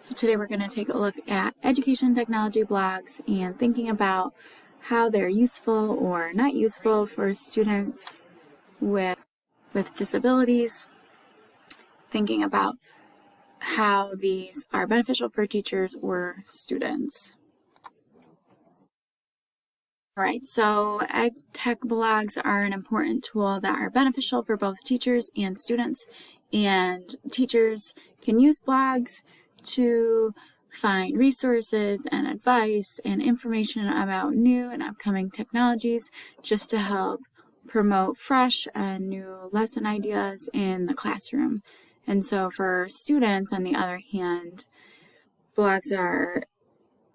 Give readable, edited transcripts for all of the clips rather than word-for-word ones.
So today we're going to take a look at education technology blogs and thinking about how they're useful or not useful for students with disabilities, thinking about how these are beneficial for teachers or students. All right, so ed tech blogs are an important tool that are beneficial for both teachers and students, and teachers can use blogs to find resources and advice and information about new and upcoming technologies just to help promote fresh and new lesson ideas in the classroom. And so for students, on the other hand, blogs are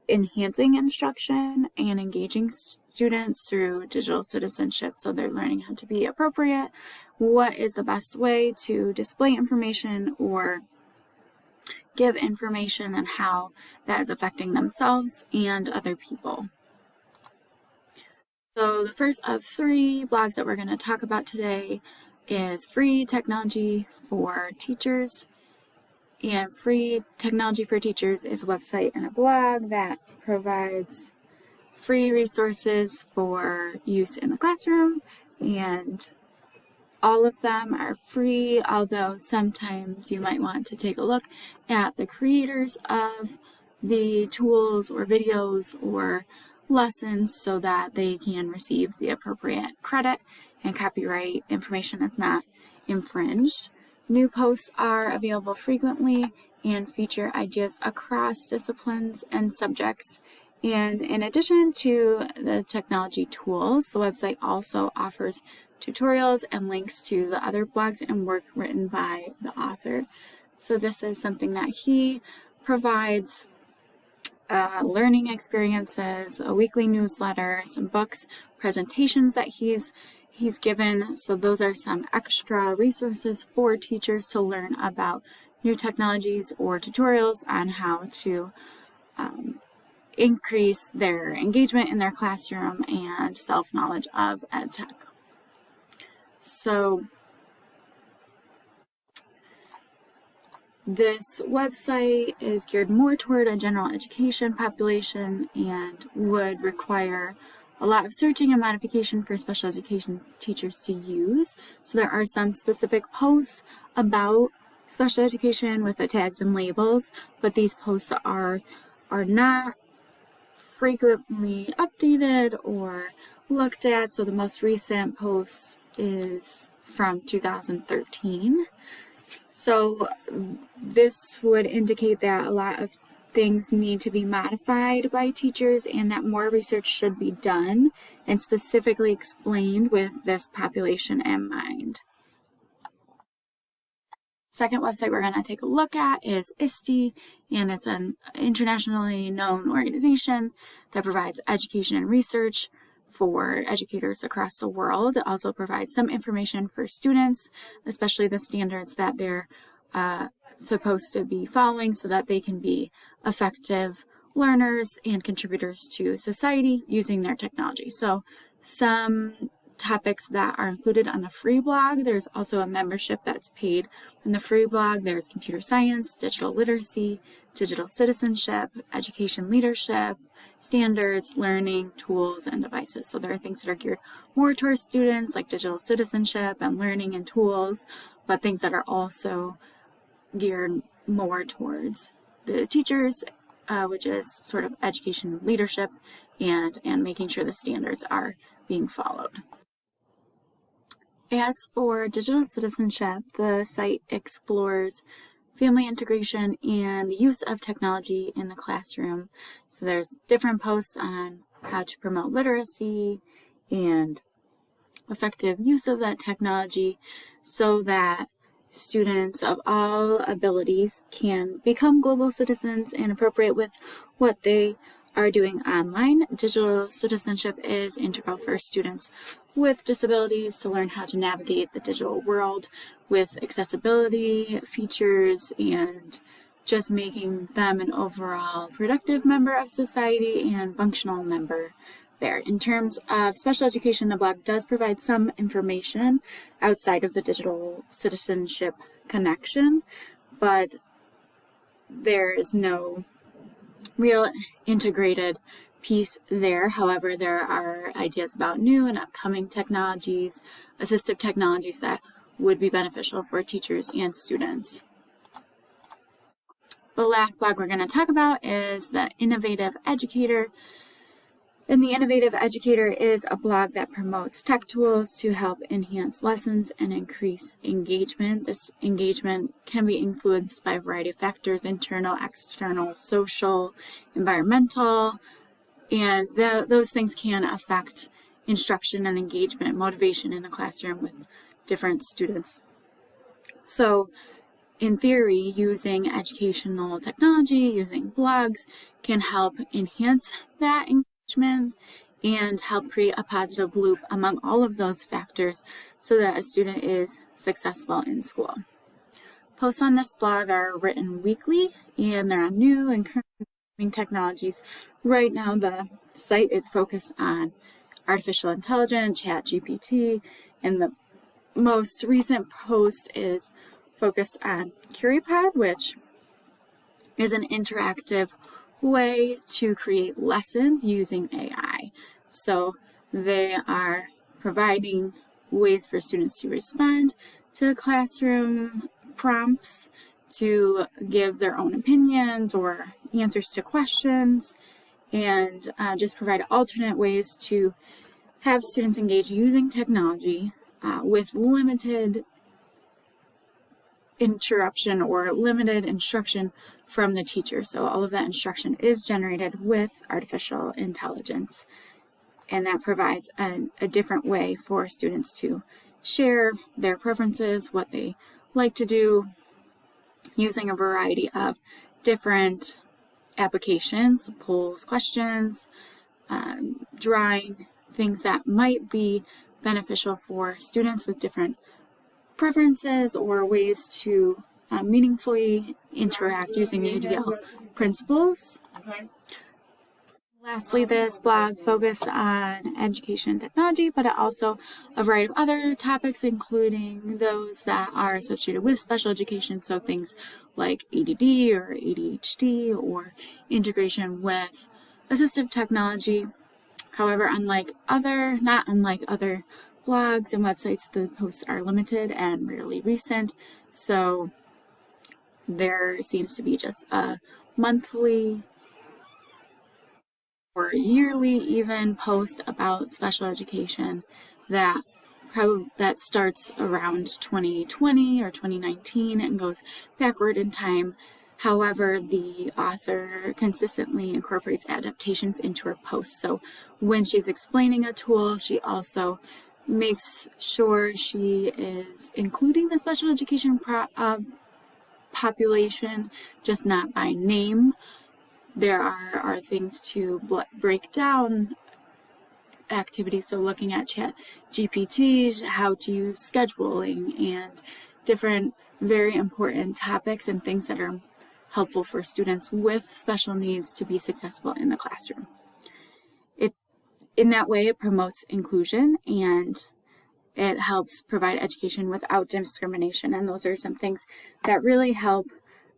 enhancing instruction and engaging students through digital citizenship. So they're learning how to be appropriate, what is the best way to display information or give information, and how that is affecting themselves and other people. So the first of three blogs that we're going to talk about today is Free Technology for Teachers. And Free Technology for Teachers is a website and a blog that provides free resources for use in the classroom, and all of them are free, although sometimes you might want to take a look at the creators of the tools or videos or lessons so that they can receive the appropriate credit and copyright information that's not infringed. New posts are available frequently and feature ideas across disciplines and subjects. And in addition to the technology tools, the website also offers tutorials and links to the other blogs and work written by the author. So this is something that he provides: learning experiences, a weekly newsletter, some books, presentations that he's given. So those are some extra resources for teachers to learn about new technologies or tutorials on how to increase their engagement in their classroom and self-knowledge of ed tech. So this website is geared more toward a general education population and would require a lot of searching and modification for special education teachers to use. So there are some specific posts about special education with the tags and labels, but these posts are not frequently updated or looked at. So the most recent post is from 2013. So this would indicate that a lot of things need to be modified by teachers and that more research should be done and specifically explained with this population in mind. Second website we're going to take a look at is ISTE, and it's an internationally known organization that provides education and research for educators across the world. It also provides some information for students, especially the standards that they're supposed to be following so that they can be effective learners and contributors to society using their technology. So some topics that are included on the free blog. There's also a membership that's paid. In the free blog, there's computer science, digital literacy, digital citizenship, education leadership, standards, learning, tools, and devices. So there are things that are geared more towards students, like digital citizenship and learning and tools, but things that are also geared more towards the teachers, which is sort of education leadership and making sure the standards are being followed. As for digital citizenship, the site explores family integration and the use of technology in the classroom. So there's different posts on how to promote literacy and effective use of that technology so that students of all abilities can become global citizens and appropriate with what they are doing online. Digital citizenship is integral for students with disabilities to learn how to navigate the digital world with accessibility features and just making them an overall productive member of society and functional member there. In terms of special education, the blog does provide some information outside of the digital citizenship connection, but there is no real integrated piece there. However, there are ideas about new and upcoming technologies, assistive technologies that would be beneficial for teachers and students. The last blog we're going to talk about is The Innovative Educator. And The Innovative Educator is a blog that promotes tech tools to help enhance lessons and increase engagement. This engagement can be influenced by a variety of factors: internal, external, social, environmental, and those things can affect instruction and engagement, motivation in the classroom with different students. So in theory, using educational technology, using blogs, can help enhance that engagement and help create a positive loop among all of those factors so that a student is successful in school. Posts on this blog are written weekly, and they're on new and current technologies. Right now, the site is focused on artificial intelligence, ChatGPT, and the most recent post is focused on CurryPod, which is an interactive way to create lessons using AI. So they are providing ways for students to respond to classroom prompts, to give their own opinions or answers to questions, and just provide alternate ways to have students engage using technology with limited interruption or limited instruction from the teacher. So all of that instruction is generated with artificial intelligence, and that provides a different way for students to share their preferences, what they like to do, using a variety of different applications, polls, questions, drawing, things that might be beneficial for students with different preferences or ways to meaningfully interact using the UDL principles. Lastly, this blog focuses on education technology, but also a variety of other topics, including those that are associated with special education, so things like ADD or ADHD or integration with assistive technology. However, not unlike other blogs and websites, the posts are limited and rarely recent, so there seems to be just a monthly or yearly even post about special education that starts around 2020 or 2019 and goes backward in time. However, the author consistently incorporates adaptations into her posts. So when she's explaining a tool, she also makes sure she is including the special education population, just not by name. There are things to break down activities, so looking at ChatGPT, how to use scheduling, and different very important topics and things that are helpful for students with special needs to be successful in the classroom. In that way, it promotes inclusion and it helps provide education without discrimination, and those are some things that really help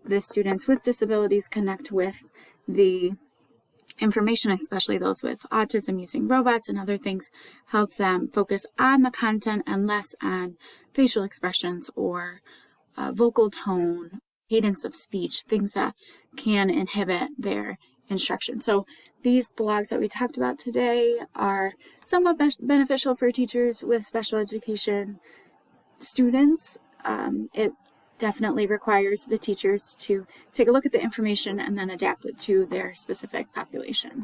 the students with disabilities connect with the information, especially those with autism, using robots and other things, help them focus on the content and less on facial expressions or vocal tone, cadence of speech, things that can inhibit their instruction. So these blogs that we talked about today are somewhat beneficial for teachers with special education students. It definitely requires the teachers to take a look at the information and then adapt it to their specific population.